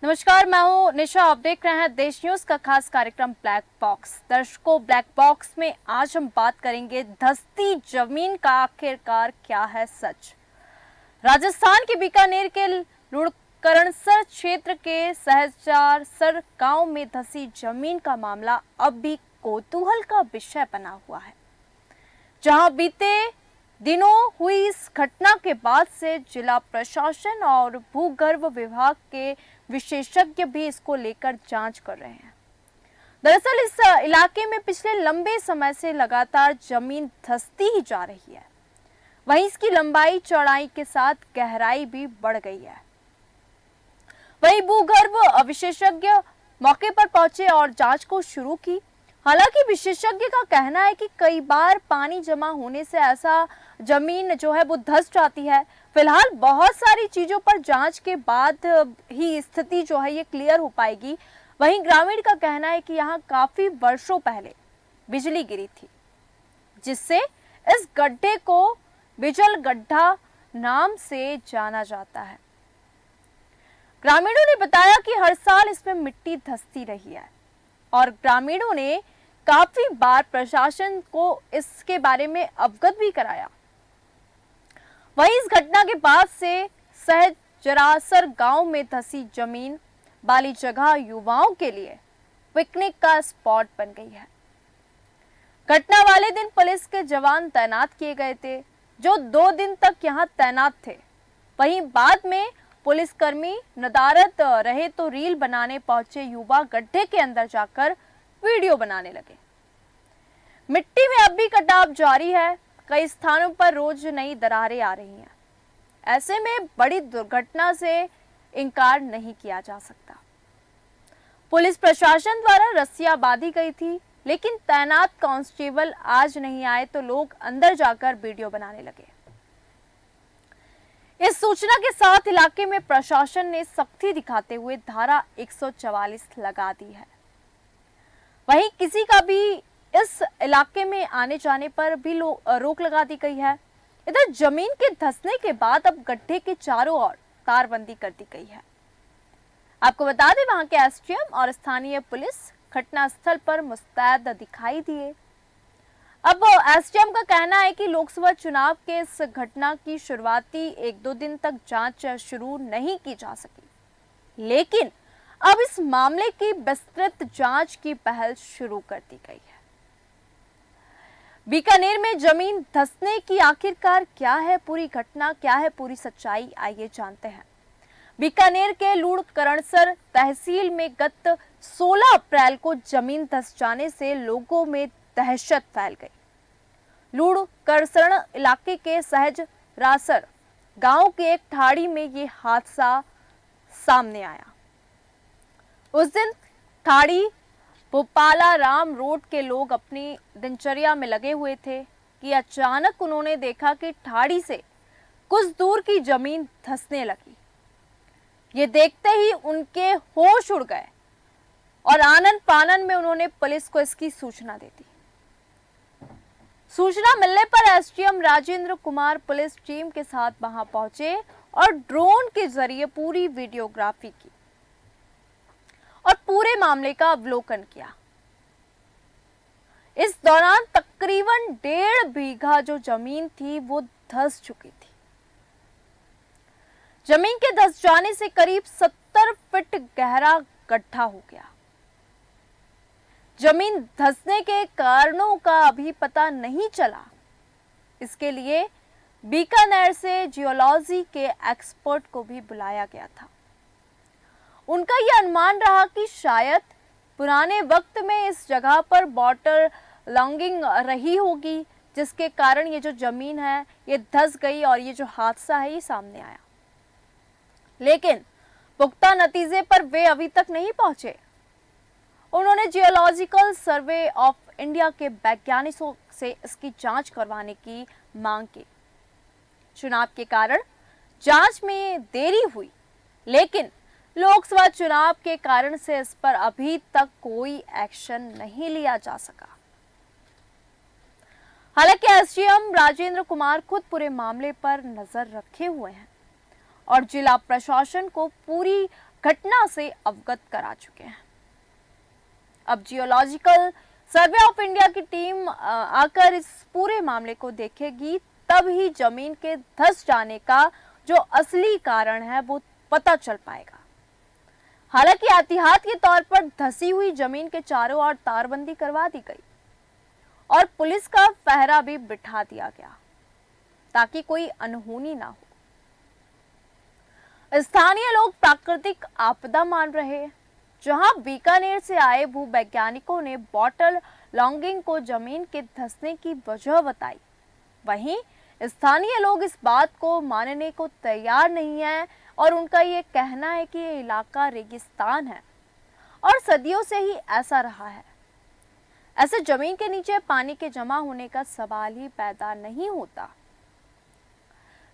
नमस्कार, मैं हूं निशा। आप देख रहे हैं देश न्यूज का खास कार्यक्रम ब्लैक बॉक्स। दर्शकों, ब्लैक बॉक्स में आज हम बात करेंगे धंसती जमीन का आखिरकार क्या है सच। राजस्थान के बीकानेर के लुड़करणसर क्षेत्र के सहजारसर गांव में धंसी जमीन का मामला अब भी कौतूहल का विषय बना हुआ है, जहां बीते दिनों हुई इस घटना के बाद से जिला प्रशासन और भूगर्भ विभाग के विशेषज्ञ भी इसको लेकर जांच कर रहे हैं। दरअसल इस इलाके में पिछले लंबे समय से लगातार जमीन धंसती ही जा रही है। वहीं इसकी लंबाई चौड़ाई के साथ गहराई भी बढ़ गई है। वहीं भूगर्भ विशेषज्ञ मौके पर पहुंचे और जांच को शुरू की। हालांकि विशेषज्ञ का कहना है कि कई बार पानी जमा होने से ऐसा जमीन जो है वो धंस जाती है। फिलहाल बहुत सारी चीजों पर जांच के बाद ही स्थिति जो है ये क्लियर हो पाएगी। वहीं ग्रामीण का कहना है कि यहाँ काफी वर्षों पहले बिजली गिरी थी, जिससे इस गड्ढे को बिजल गड्ढा नाम से जाना जाता है। ग्रामीणों ने बताया कि हर साल इसमें मिट्टी धंसती रही है और ग्रामीणों ने काफी बार प्रशासन को इसके बारे में अवगत भी कराया। वहीं इस घटना के बाद से सहजरासर गांव में धंसी जमीन वाली जगह युवाओं के लिए पिकनिक का स्पॉट बन गई है। घटना वाले दिन पुलिस के जवान तैनात किए गए थे, जो 2 दिन तक यहां तैनात थे। वहीं बाद में पुलिसकर्मी नदारद रहे तो रील बनाने पहुंचे युवा गड्ढे के अंदर जाकर वीडियो बनाने लगे। मिट्टी में अब भी कटाव जारी है। कई स्थानों पर रोज नई दरारें आ रही हैं। ऐसे में बड़ी दुर्घटना से इनकार नहीं किया जा सकता। पुलिस प्रशासन द्वारा रस्सियां बांधी गई थी, लेकिन तैनात कांस्टेबल आज नहीं आए तो लोग अंदर जाकर वीडियो बनाने लगे। इस सूचना के साथ इलाके में प्रशासन ने सख्ती दिखाते हुए धारा 144 लगा दी है। वहीं किसी का भी इस इलाके में आने जाने पर भी रोक लगा दी गई है। इधर जमीन के धंसने के बाद अब गड्ढे के चारों ओर तारबंदी कर दी गई है। आपको बता दें, वहां के एसडीएम और स्थानीय पुलिस घटनास्थल पर मुस्तैद दिखाई दिए। अब एसडीएम का कहना है कि लोकसभा चुनाव के इस घटना की शुरुआती 1-2 दिन तक जांच शुरू नहीं की जा सकी, लेकिन अब इस मामले की विस्तृत जांच की पहल शुरू कर दी गई है। बीकानेर में जमीन धंसने की आखिरकार क्या है पूरी घटना, क्या है पूरी सच्चाई, आइए जानते हैं। बीकानेर के लुड़करणसर तहसील में गत 16 अप्रैल को जमीन धंस जाने से लोगों में दहशत फैल गई। लुड़करणसर इलाके के सहजरासर गांव के एक ठाड़ी में ये हादसा सामने आया। उस दिन ठाड़ी भोपाला राम रोड के लोग अपनी दिनचर्या में लगे हुए थे कि अचानक उन्होंने देखा कि ठाड़ी से कुछ दूर की जमीन धंसने लगी। ये देखते ही उनके होश उड़ गए और आनन फानन में उन्होंने पुलिस को इसकी सूचना दे दी। सूचना मिलने पर SDM Rajendra Kumar police team के साथ वहां पहुंचे और ड्रोन के जरिए पूरी वीडियोग्राफी की और पूरे मामले का अवलोकन किया। इस दौरान तकरीबन 1.5 बीघा जो जमीन थी वो धंस चुकी थी। जमीन के धंस जाने से करीब 70 फीट गहरा गड्ढा हो गया। जमीन धंसने के कारणों का अभी पता नहीं चला। इसके लिए बीकानेर से जियोलॉजी के एक्सपर्ट को भी बुलाया गया था। उनका यह अनुमान रहा कि शायद पुराने वक्त में इस जगह पर वाटर लॉगिंग रही होगी, जिसके कारण ये जो जमीन है ये धंस गई और ये जो हादसा है ये सामने आया। लेकिन पुख्ता नतीजे पर वे अभी तक नहीं पहुंचे। उन्होंने जियोलॉजिकल सर्वे ऑफ इंडिया के वैज्ञानिकों से इसकी जांच करवाने की मांग की। चुनाव के कारण जांच में देरी हुई, लेकिन लोकसभा चुनाव के कारण से इस पर अभी तक कोई एक्शन नहीं लिया जा सका। हालांकि एसडीएम राजेंद्र कुमार खुद पूरे मामले पर नजर रखे हुए हैं और जिला प्रशासन को पूरी घटना से अवगत करा चुके हैं। अब जियोलॉजिकल सर्वे ऑफ इंडिया की टीम आकर इस पूरे मामले को देखेगी, तब ही जमीन के धंस जाने का जो असली कारण है वो पता चल पाएगा। हालांकि एहतियात के तौर पर धंसी हुई जमीन के चारों ओर तारबंदी करवा दी गई और पुलिस का पहरा भी बिठा दिया गया ताकि कोई अनहोनी ना हो। स्थानीय लोग प्राकृतिक आपदा मान रहे हैं। जहां बीकानेर से आए भूवैज्ञानिकों ने बॉटल लॉन्गिंग को जमीन के धंसने की वजह बताई, वहीं स्थानीय लोग इस बात को मानने को तैयार नहीं है और उनका ये कहना है कि ये इलाका रेगिस्तान है और सदियों से ही ऐसा रहा है। ऐसे जमीन के नीचे पानी के जमा होने का सवाल ही पैदा नहीं होता।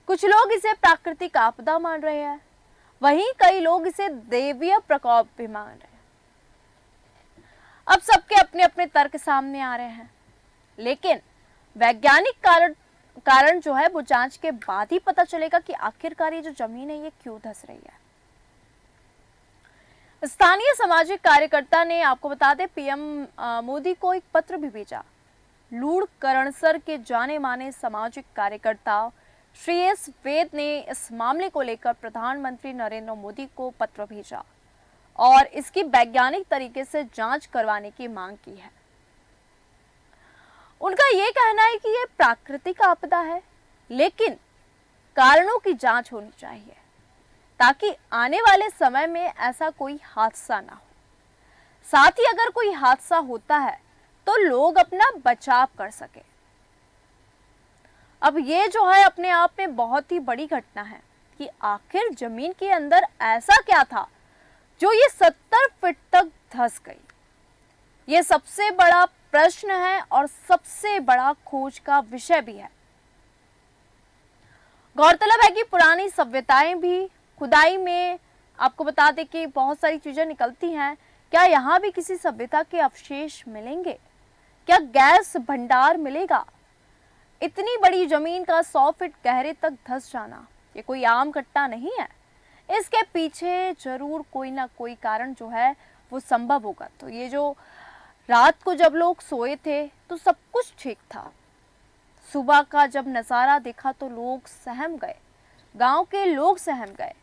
कुछ लोग इसे प्राकृतिक आपदा मान रहे हैं, वहीं कई लोग इसे दैवीय प्रकोप भी मान रहे हैं। अब सबके अपने अपने तर्क सामने आ रहे हैं, लेकिन वैज्ञानिक कारण जो है वो जांच के बाद ही पता चलेगा कि आखिरकार ये जो जमीन है ये क्यों धंस रही है। स्थानीय सामाजिक कार्यकर्ता ने, आपको बता दें, पीएम मोदी को एक पत्र भी भेजा। लूड़ करणसर के जाने माने सामाजिक कार्यकर्ता श्रेयस वेद ने इस मामले को लेकर प्रधानमंत्री नरेंद्र मोदी को पत्र भेजा और इसकी वैज्ञानिक तरीके से जांच करवाने की मांग की है। उनका यह कहना है कि यह प्राकृतिक आपदा है, लेकिन कारणों की जांच होनी चाहिए ताकि आने वाले समय में ऐसा कोई हादसा ना हो। साथ ही अगर कोई हादसा होता है तो लोग अपना बचाव कर सके। अब ये जो है अपने आप में बहुत ही बड़ी घटना है कि आखिर जमीन के अंदर ऐसा क्या था जो ये 70 फीट तक धंस गई। ये सबसे बड़ा प्रश्न है और सबसे बड़ा खोज का विषय भी है। गौरतलब है कि पुरानी सभ्यताएं भी खुदाई में, आपको बता दें कि बहुत सारी चीजें निकलती हैं। क्या यहाँ भी किसी सभ्यता के अवशेष मिलेंगे? क्या गैस भंडार मिलेगा? इतनी बड़ी जमीन का 100 फीट गहरे तक धंस जाना ये कोई आम घटना नहीं है। इसके पीछे जरूर कोई ना कोई कारण जो है वो संभव होगा। तो ये जो रात को जब लोग सोए थे तो सब कुछ ठीक था। सुबह का जब नज़ारा देखा तो लोग सहम गए, गांव के लोग सहम गए।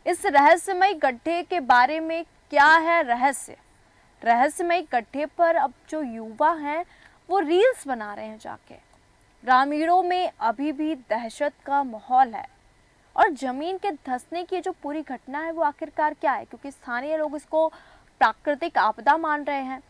इस रहस्यमय गड्ढे के बारे में क्या है रहस्य? रहस्यमय गड्ढे पर अब जो युवा हैं वो रील्स बना रहे हैं जाके। ग्रामीणों में अभी भी दहशत का माहौल है और जमीन के धंसने की जो पूरी घटना है वो आखिरकार क्या है, क्योंकि स्थानीय लोग इसको प्राकृतिक आपदा मान रहे हैं।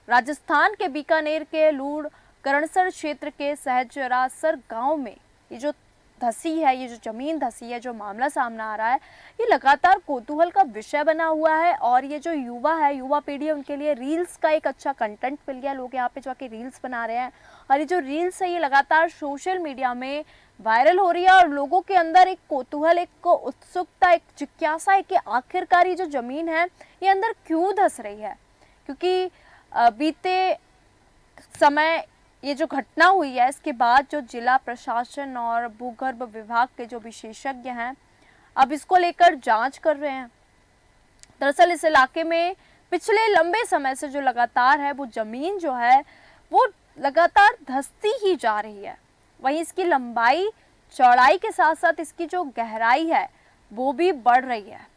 राजस्थान के बीकानेर के लूड़ करणसर क्षेत्र के सहजरासर गांव में ये जो धंसी है, ये जो जमीन धंसी है, जो मामला सामने आ रहा है, ये लगातार कौतूहल का विषय बना हुआ है। और ये जो युवा है, युवा पीढ़ी है, उनके लिए रील्स का एक अच्छा कंटेंट मिल गया। लोग यहाँ पे जाके रील्स बना रहे हैं और ये जो रील्स है ये लगातार सोशल मीडिया में वायरल हो रही है और लोगों के अंदर एक कौतूहल, एक उत्सुकता, एक जिज्ञासा है कि आखिरकार ये जो जमीन है ये अंदर क्यों धंस रही है। क्योंकि बीते समय ये जो घटना हुई है इसके बाद जो जिला प्रशासन और भूगर्भ विभाग के जो विशेषज्ञ हैं अब इसको लेकर जांच कर रहे हैं। दरअसल इस इलाके में पिछले लंबे समय से जो लगातार है वो जमीन जो है वो लगातार धंसती ही जा रही है। वहीं इसकी लंबाई चौड़ाई के साथ साथ इसकी जो गहराई है वो भी बढ़ रही है।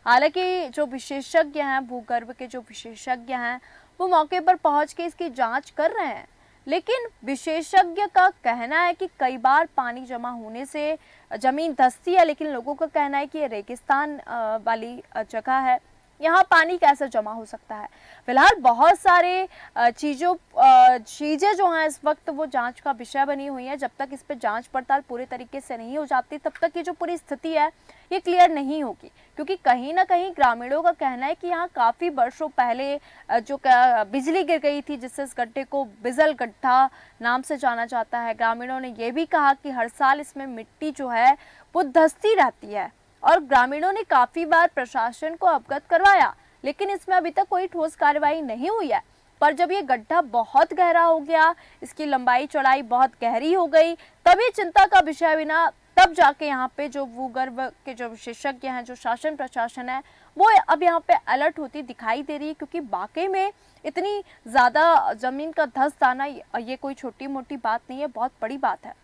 हालांकि जो विशेषज्ञ हैं, भूगर्भ के जो विशेषज्ञ हैं, वो मौके पर पहुंच के इसकी जांच कर रहे हैं, लेकिन विशेषज्ञ का कहना है कि कई बार पानी जमा होने से जमीन धंसती है, लेकिन लोगों का कहना है कि ये रेगिस्तान वाली जगह है, यहाँ पानी कैसे जमा हो सकता है। फिलहाल बहुत सारे चीज़ें जो हैं इस वक्त वो जांच का विषय बनी हुई है। जब तक इस पर जांच पड़ताल पूरे तरीके से नहीं हो जाती तब तक ये जो पूरी स्थिति है ये क्लियर नहीं होगी, क्योंकि कहीं ना कहीं ग्रामीणों का कहना है कि यहाँ काफ़ी वर्षों पहले जो बिजली गिर गई थी, जिससे इस गड्ढे को बिजल गड्ढा नाम से जाना जाता है। ग्रामीणों ने यह भी कहा कि हर साल इसमें मिट्टी जो है वो धंसती रहती है और ग्रामीणों ने काफ़ी बार प्रशासन को अवगत करवाया, लेकिन इसमें अभी तक कोई ठोस कार्रवाई नहीं हुई है। पर जब ये गड्ढा बहुत गहरा हो गया, इसकी लंबाई चौड़ाई बहुत गहरी हो गई, तभी चिंता का विषय बिना तब जाके यहाँ पे जो भूगर्भ के जो विशेषज्ञ हैं, जो शासन प्रशासन है, वो अब यहाँ पे अलर्ट होती दिखाई दे रही है, क्योंकि वाकई में इतनी ज़्यादा ज़मीन का धंस आना ये कोई छोटी मोटी बात नहीं है, बहुत बड़ी बात है।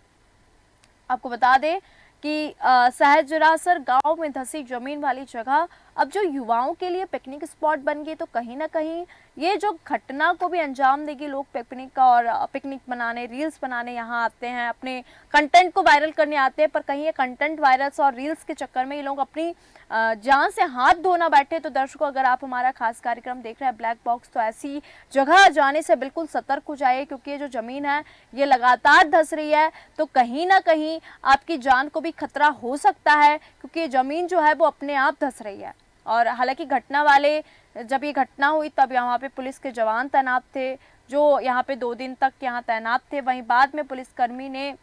आपको बता दें कि सहजरासर गांव में धंसी जमीन वाली जगह अब जो युवाओं के लिए पिकनिक स्पॉट बन गई, तो कहीं ना कहीं ये जो घटना को भी अंजाम देगी। लोग पिकनिक का और पिकनिक बनाने, रील्स बनाने यहाँ आते हैं, अपने कंटेंट को वायरल करने आते हैं, पर कहीं ये कंटेंट वायरल्स और रील्स के चक्कर में ये लोग अपनी जान से हाथ धोना बैठे। तो दर्शकों, अगर आप हमारा खास कार्यक्रम देख रहे हैं ब्लैक बॉक्स, तो ऐसी जगह जाने से बिल्कुल सतर्क हो जाइए, क्योंकि ये जो जमीन है ये लगातार धंस रही है, तो कहीं ना कहीं आपकी जान को भी खतरा हो सकता है, क्योंकि ये जमीन जो है वो अपने आप धंस रही है। और हालांकि घटना वाले, जब ये घटना हुई तब यहाँ पे पुलिस के जवान तैनात थे, जो यहाँ पे 2 दिन तक यहाँ तैनात थे। वहीं बाद में पुलिसकर्मी ने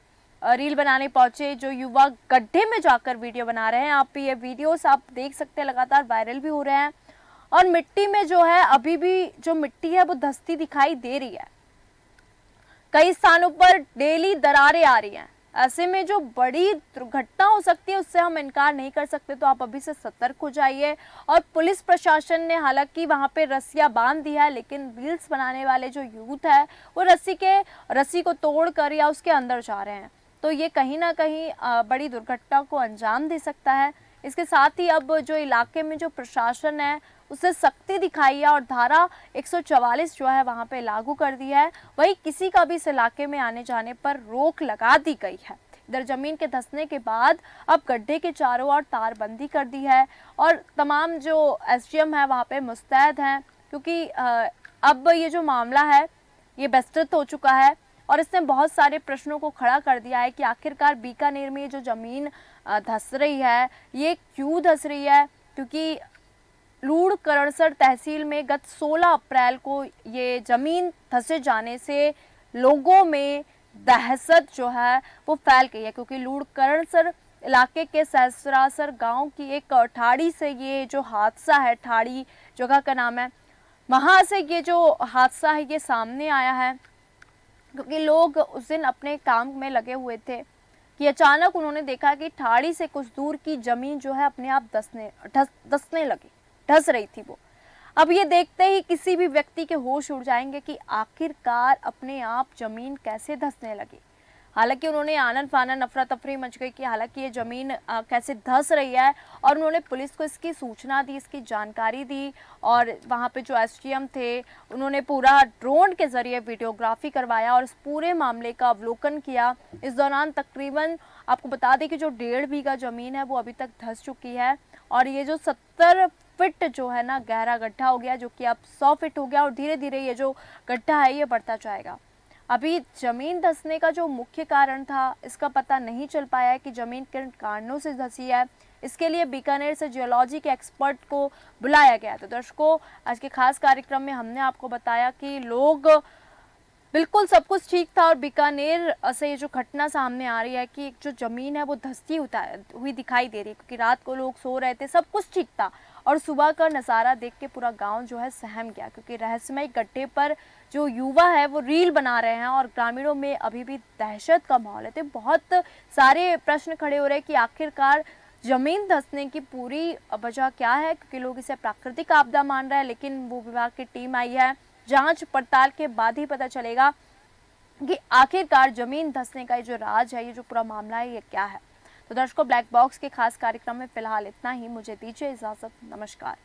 रील बनाने पहुंचे, जो युवा गड्ढे में जाकर वीडियो बना रहे हैं। आप ये वीडियोस आप देख सकते हैं, लगातार वायरल भी हो रहे हैं। और मिट्टी में जो है अभी भी जो मिट्टी है वो धंसती दिखाई दे रही है, कई स्थानों पर डेली दरारें आ रही हैं। ऐसे में जो बड़ी दुर्घटना हो सकती है उससे हम इनकार नहीं कर सकते, तो आप अभी से सतर्क हो जाइए। और पुलिस प्रशासन ने हालांकि वहां पे रस्सियां बांध दी है, लेकिन रील्स बनाने वाले जो यूथ है वो रस्सी को तोड़कर या उसके अंदर जा रहे हैं, तो ये कहीं ना कहीं बड़ी दुर्घटना को अंजाम दे सकता है। इसके साथ ही अब जो इलाके में जो प्रशासन है उसे सख्ती दिखाई है और धारा 144 जो है वहां पे लागू कर दी है। वही किसी का भी इस इलाके में आने जाने पर रोक लगा दी गई है। इधर जमीन के धंसने के बाद अब गड्ढे के चारों ओर तारबंदी कर दी है और तमाम जो एसडीएम है वहां पे मुस्तैद हैं, क्योंकि अब ये जो मामला है ये विस्तृत हो चुका है और इसने बहुत सारे प्रश्नों को खड़ा कर दिया है कि आखिरकार बीकानेर में ये जो जमीन धंस रही है ये क्यों धंस रही है। क्योंकि लूणकरणसर तहसील में गत 16 अप्रैल को ये जमीन धंसे जाने से लोगों में दहशत जो है वो फैल गई है, क्योंकि लूणकरणसर इलाके के सहसरासर गांव की एक ठाड़ी से ये जो हादसा है, ठाड़ी जगह का नाम है, वहां से ये जो हादसा है ये सामने आया है। क्योंकि लोग उस दिन अपने काम में लगे हुए थे कि अचानक उन्होंने देखा कि ठाड़ी से कुछ दूर की जमीन जो है अपने आप धंसने लगी, धंस रही थी वो। अब ये देखते ही किसी भी व्यक्ति के होश उड़ जाएंगे कि आखिरकार अपने आप जमीन कैसे धंसने लगी। हालांकि उन्होंने आनन फानन अफरा तफरी मच गई कि हालांकि ये जमीन कैसे धंस रही है, और उन्होंने पुलिस को इसकी सूचना दी, इसकी जानकारी दी। और वहाँ पे जो एसडीएम थे उन्होंने पूरा ड्रोन के जरिए वीडियोग्राफी करवाया और इस पूरे मामले का अवलोकन किया। इस दौरान तकरीबन आपको बता दें कि जो 1.5 बीघा जमीन है वो अभी तक धंस चुकी है और ये जो 70 फीट जो है ना गहरा गड्ढा हो गया, जो कि अब 100 फीट हो गया और धीरे धीरे ये जो गड्ढा है ये बढ़ता जाएगा। अभी जमीन धंसने का जो मुख्य कारण था इसका पता नहीं चल पाया है कि जमीन किन कारणों से धंसी है। इसके लिए बीकानेर से जियोलॉजी के एक्सपर्ट को बुलाया गया। तो दर्शकों, आज के खास कार्यक्रम में हमने आपको बताया कि लोग बिल्कुल सब कुछ ठीक था और बीकानेर से ये जो घटना सामने आ रही है कि एक जो जमीन है वो धंसती हुई दिखाई दे रही है, क्योंकि रात को लोग सो रहे थे, सब कुछ ठीक था और सुबह का नज़ारा देख के पूरा गांव जो है सहम गया, क्योंकि रहस्यमय गड्ढे पर जो युवा है वो रील बना रहे हैं और ग्रामीणों में अभी भी दहशत का माहौल है। तो बहुत सारे प्रश्न खड़े हो रहे हैं कि आखिरकार जमीन धंसने की पूरी वजह क्या है, क्योंकि लोग इसे प्राकृतिक आपदा मान रहे हैं, लेकिन वो विभाग की टीम आई है, जांच पड़ताल के बाद ही पता चलेगा कि आखिरकार जमीन धंसने का ये जो राज है, ये जो पूरा मामला है, ये क्या है। तो दर्शकों, ब्लैक बॉक्स के खास कार्यक्रम में फिलहाल इतना ही। मुझे दीजिए इजाजत। नमस्कार।